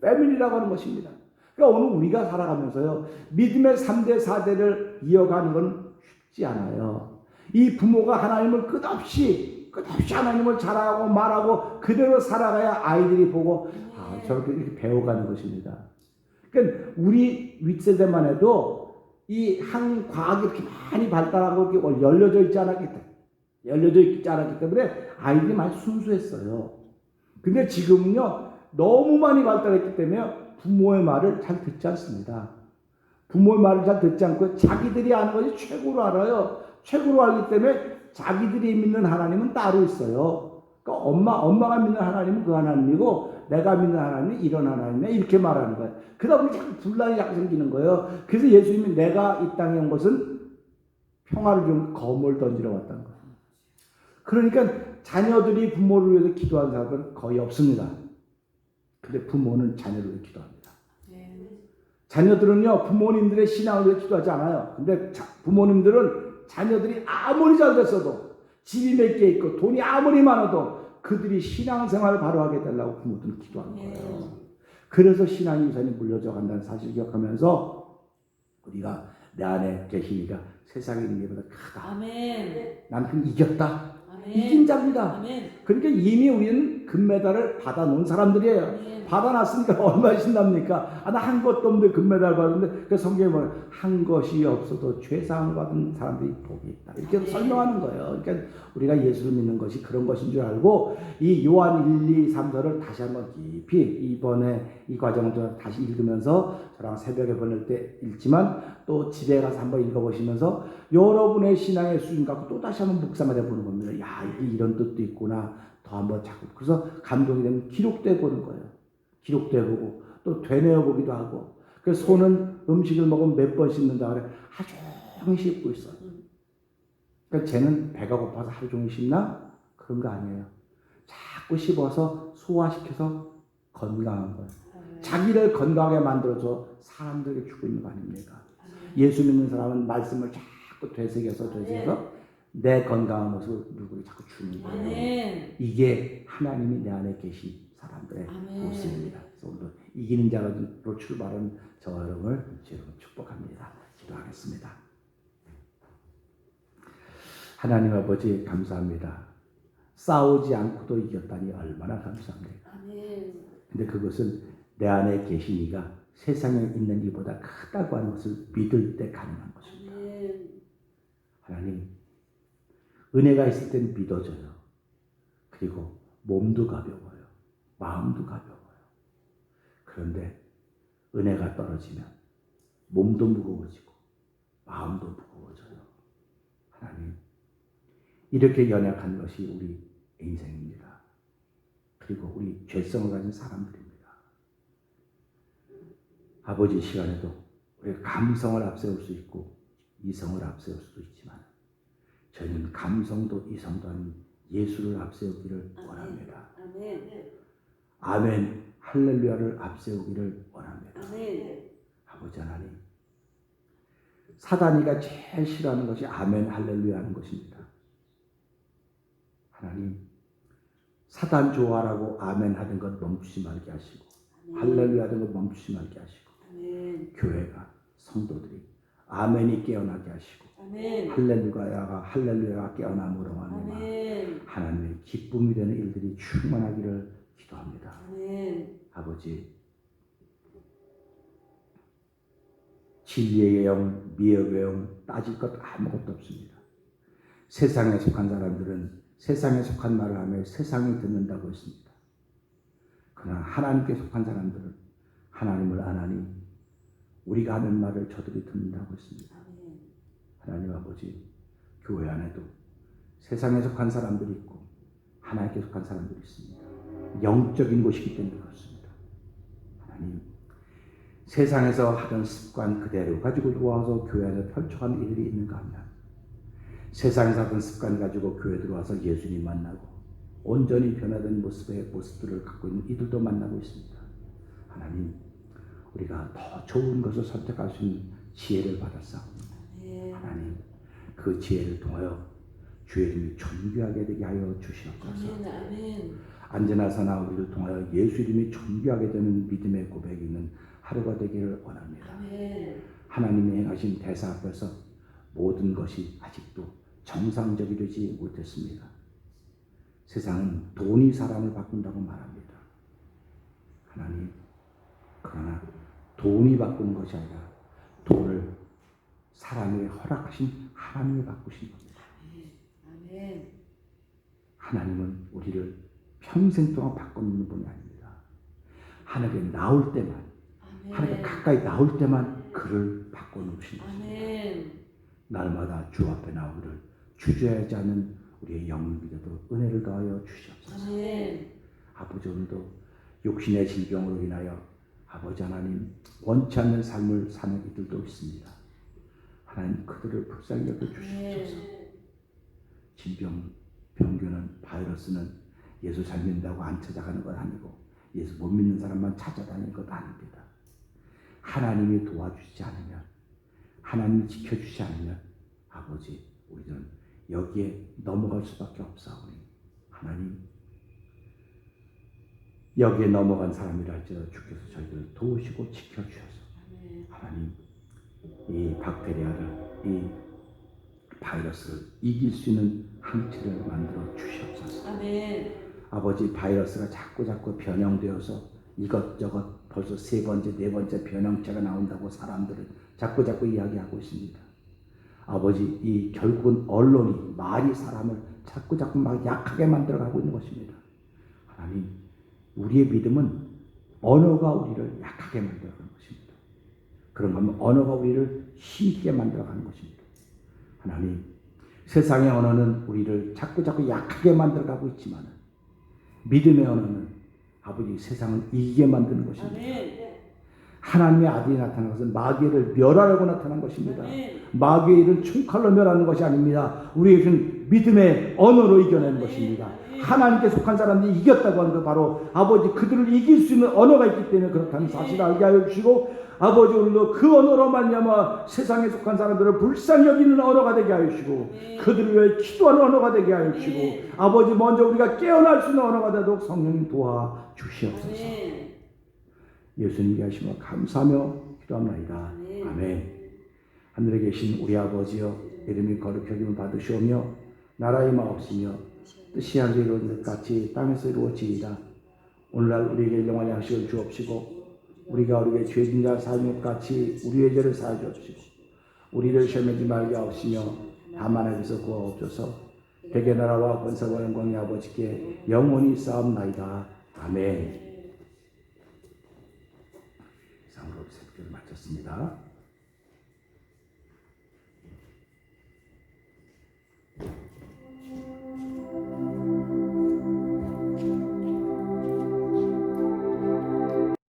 패밀리라고 하는 것입니다. 그러니까 오늘 우리가 살아가면서요, 믿음의 3대 4대를 이어가는 건 쉽지 않아요. 이 부모가 하나님을 끝없이 하나님을 자랑하고 말하고 그대로 살아가야 아이들이 보고 저렇게 이렇게 배워가는 것입니다. 그러니까 우리 윗세대만 해도 이 한 과학이 이렇게 많이 발달하고 이렇게 열려져 있지 않았기 때문에 아이들이 많이 순수했어요. 근데 지금은요, 너무 많이 발달했기 때문에 부모의 말을 잘 듣지 않습니다. 부모의 말을 잘 듣지 않고 자기들이 아는 것이 최고로 알아요. 최고로 알기 때문에 자기들이 믿는 하나님은 따로 있어요. 그러니까 엄마가 믿는 하나님은 그 하나님이고 내가 믿는 하나님은 이런 하나님이야, 이렇게 말하는 거예요. 그러다 보니 자꾸 분란이 자꾸 생기는 거예요. 그래서 예수님이 내가 이 땅에 온 것은 평화를 좀 검을 던지러 왔다는 거예요. 그러니까 자녀들이 부모를 위해서 기도하는 사람은 거의 없습니다. 근데 부모는 자녀를 위해 기도합니다. 자녀들은요, 부모님들의 신앙을 위해 기도하지 않아요. 근데 부모님들은 자녀들이 아무리 잘 됐어도, 집이 몇 개 있고 돈이 아무리 많아도 그들이 신앙생활을 바로 하게 되려고 부모들은 기도하는 거예요. 그래서 신앙이 우선이 물려져 간다는 사실을 기억하면서 우리가 내 안에 계시니까 세상에 있는 것보다 크다. 나는 그럼 이겼다. 이긴 자입니다. 그러니까 이미 우리는 금메달을 받아놓은 사람들이에요. 받아놨으니까 얼마나 신납니까? 나 한 것도 없는데 금메달 받았는데, 그 성경에 보면 한 것이 없어도 죄사함을 받은 사람들이 복이 있다, 이렇게 설명하는 거예요. 그러니까 우리가 예수를 믿는 것이 그런 것인 줄 알고 이 요한 1, 2, 3서를 다시 한번 깊이 이번에 이 과정을 좀 다시 읽으면서 저랑 새벽에 보낼 때 읽지만 또 집에 가서 한번 읽어보시면서 여러분의 신앙의 수준 갖고 또 다시 한번 묵상을 해보는 겁니다. 야, 이게 이런 뜻도 있구나. 더 한번 자꾸. 그래서 감동이 되면 기록돼 보는 거예요. 기록돼 보고 또 되뇌어 보기도 하고. 그래서 손은 음식을 먹으면 몇 번 씹는다 그래. 하루 종일 씹고 있어요. 그러니까 쟤는 배가 고파서 하루 종일 씹나? 그런 거 아니에요. 자꾸 씹어서 소화시켜서 건강한 거예요. 자기를 건강하게 만들어서 사람들에게 주고 있는 거 아닙니까? 예수 믿는 사람은 말씀을 자꾸 되새겨서 내 건강한 모습을 누구를 자꾸 주는 거예요. 이게 하나님이 내 안에 계신 사람들의 모습입니다. 그래서 오늘 이기는 자로 출발한 저와 여러분을 축복합니다. 기도하겠습니다. 하나님 아버지 감사합니다. 싸우지 않고도 이겼다니 얼마나 감사합니다. 근데 그것은 내 안에 계신 이가 세상에 있는 이보다 크다고 하는 것을 믿을 때 가능한 것입니다. 하나님, 은혜가 있을 때는 믿어져요. 그리고 몸도 가벼워요. 마음도 가벼워요. 그런데 은혜가 떨어지면 몸도 무거워지고 마음도 무거워져요. 하나님, 이렇게 연약한 것이 우리 인생입니다. 그리고 우리 죄성을 가진 사람들입니다. 아버지 시간에도 우리가 감성을 앞세울 수 있고 이성을 앞세울 수도 있지만 저희는 감성도 이성도 아닌 예수를 앞세우기를 원합니다. 아멘. 아멘, 할렐루야를 앞세우기를 원합니다. 아멘. 아버지 하나님, 사단이가 제일 싫어하는 것이 아멘, 할렐루야 하는 것입니다. 하나님, 사단 좋아라고 아멘 하는 것 멈추지 말게 하시고, 할렐루야 하는 것 멈추지 말게 하시고, 아멘. 교회가, 성도들이 아멘이 깨어나게 하시고, 아멘. 할렐루야가 깨어남으로 말미암아 아멘. 하나님의 기쁨이 되는 일들이 충만하기를 기도합니다. 아멘. 아버지, 진리의 영, 미역의 영 따질 것 아무것도 없습니다. 세상에 속한 사람들은 세상에 속한 말을 하며 세상이 듣는다고 했습니다. 그러나 하나님께 속한 사람들은 하나님을 안 하니 우리가 하는 말을 저들이 듣는다고 했습니다. 아멘. 하나님 아버지, 교회 안에도 세상에 속한 사람들이 있고 하나님께 속한 사람들이 있습니다. 영적인 곳이기 때문에 그렇습니다. 하나님, 세상에서 하던 습관 그대로 가지고 들어와서 교회 안에 펼쳐가는 일들이 있는가 하면 세상에서 하던 습관 가지고 교회 들어와서 예수님 만나고 온전히 변화된 모습들을 갖고 있는 이들도 만나고 있습니다. 하나님, 우리가 더 좋은 것을 선택할 수 있는 지혜를 받았사옵니다. 하나님, 그 지혜를 통하여 주의 이름이 존귀하게 되게 하여 주시옵소서. 아멘. 아멘. 안전하 사나 우리를 통하여 예수 이름이 존귀하게 되는 믿음의 고백이 있는 하루가 되기를 원합니다. 아멘. 하나님이 행하신 대사 앞에서 모든 것이 아직도 정상적이 되지 못했습니다. 세상은 돈이 사람을 바꾼다고 말합니다. 하나님, 그러나 돈이 바꾸는 것이 아니라 돈을 사람이 허락하신 하나님이 바꾸신 겁니다. 아멘. 하나님은 우리를 평생 동안 바꾸는 분이 아닙니다. 하나님께 나올 때만, 아멘. 하나님께 가까이 나올 때만 그를 바꿔놓으신 것입니다. 아멘. 날마다 주 앞에 나오기를 주저하지 않는 우리의 영을 믿어도 은혜를 더하여 주시옵소서. 아멘. 아버지, 오늘도 육신의 질병으로 인하여 아버지 하나님 원치 않는 삶을 사는 이들도 있습니다. 하나님, 그들을 불쌍히 여겨 주시옵소서. 질병, 병균은, 바이러스는 예수 잘 믿는다고 안 찾아가는 것 아니고 예수 못 믿는 사람만 찾아다니는 것 아닙니다. 하나님이 도와주지 않으면, 하나님이 지켜주지 않으면 아버지, 우리는 여기에 넘어갈 수밖에 없사오니 하나님, 여기에 넘어간 사람이라 할지라도 주께서 저희들을 도우시고 지켜주셔서 하나님, 이 박테리아를, 이 바이러스를 이길 수 있는 항체를 만들어 주시옵소서. 아멘. 아버지, 바이러스가 자꾸 변형되어서 이것저것 벌써 3번째, 4번째 변형체가 나온다고 사람들은 자꾸 이야기하고 있습니다. 아버지, 이 결국은 언론이, 말이 사람을 자꾸 막 약하게 만들어가고 있는 것입니다. 하나님, 우리의 믿음은 언어가 우리를 약하게 만들어가는 것입니다. 그런가 하면 언어가 우리를 힘있게 만들어가는 것입니다. 하나님, 세상의 언어는 우리를 자꾸 약하게 만들어가고 있지만 믿음의 언어는 아버지 세상을 이기게 만드는 것입니다. 아멘. 하나님의 아들이 나타난 것은 마귀를 멸하려고 나타난 것입니다. 아멘. 마귀의 일은 총칼로 멸하는 것이 아닙니다. 우리에게는 믿음의 언어로 이겨내는 것입니다. 하나님께 속한 사람들이 이겼다고 하는 것, 바로 아버지 그들을 이길 수 있는 언어가 있기 때문에 그렇다는 사실을 알게 하여 주시고, 아버지 오늘도 그 언어로 말미암아 세상에 속한 사람들을 불쌍히 여기는 언어가 되게 하여 주시고, 그들을 위해 기도하는 언어가 되게 하여 주시고, 아버지 먼저 우리가 깨어날 수 있는 언어가 되도록 성령님 도와 주시옵소서. 예수님께 하시며 감사하며 기도합니다. 아멘. 하늘에 계신 우리 아버지여, 이름이 거룩히 여김을 받으시오며 나라의 마옵시며 뜻이 하늘에 이루어진 것 같이 땅에서 이루어지이다. 오늘날 우리에게 영원한 양식을 주옵시고, 우리가 우리에게 죄진 자 사하는 것 같이 우리의 죄를 사하여 주옵시고, 우리를 시험하지 말게 하옵시며 다만 악에서 구하옵소서. 백의 나라와 권세와 영광이 아버지께 영원히 쌓옵나이다. 아멘. 이상으로 새벽기를 마쳤습니다.